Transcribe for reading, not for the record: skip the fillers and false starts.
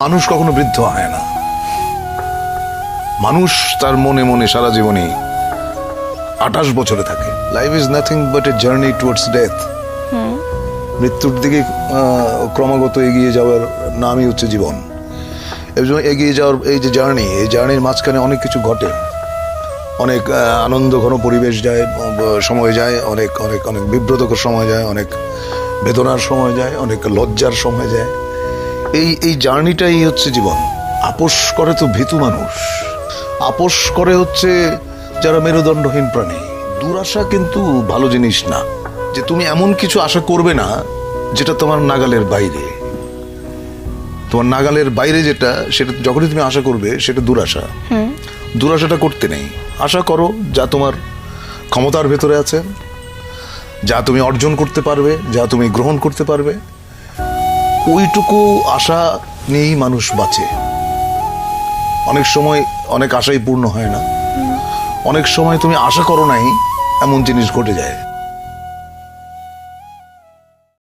মানুষ কখনো বৃদ্ধ হয় না। মানুষ তার মনে মনে সারা জীবনে 28 বছরে থাকে। Life is nothing but a journey towards death. মৃত্যুর দিকে ক্রমাগত এগিয়ে যাওয়ার নামই হচ্ছে জীবন। এবং এগিয়ে যাওয়ার এই যে জার্নি, এই জার্নির মাঝখানে অনেক কিছু ঘটে। অনেক আনন্দ ঘন পরিবেশ যায়, সময় যায়, অনেক অনেক অনেক বিব্রতকর সময় যায়, অনেক বেদনার সময় যায়, অনেক লজ্জার সময় যায়। এই জার্নিটাই হচ্ছে জীবন। আপোষ করে তো ভীতু মানুষ, আপোষ করে হচ্ছে যারা মেরুদণ্ডহীন প্রাণী। দুরাশা কিন্তু ভালো জিনিস না, যে তুমি এমন কিছু আশা করবে না যেটা তোমার নাগালের বাইরে। তোমার নাগালের বাইরে যেটা, সেটা যখনই তুমি আশা করবে সেটা দুরাশা। দুরাশাটা করতে নেই। আশা করো যা তোমার ক্ষমতার ভেতরে আছে, যা তুমি অর্জন করতে পারবে, যা তুমি গ্রহণ করতে পারবে, ওইটুকু আশা নিয়েই মানুষ বাঁচে। অনেক সময় অনেক আশাই পূর্ণ হয় না। অনেক সময় তুমি আশা করো নাই এমন জিনিস ঘটে যায়।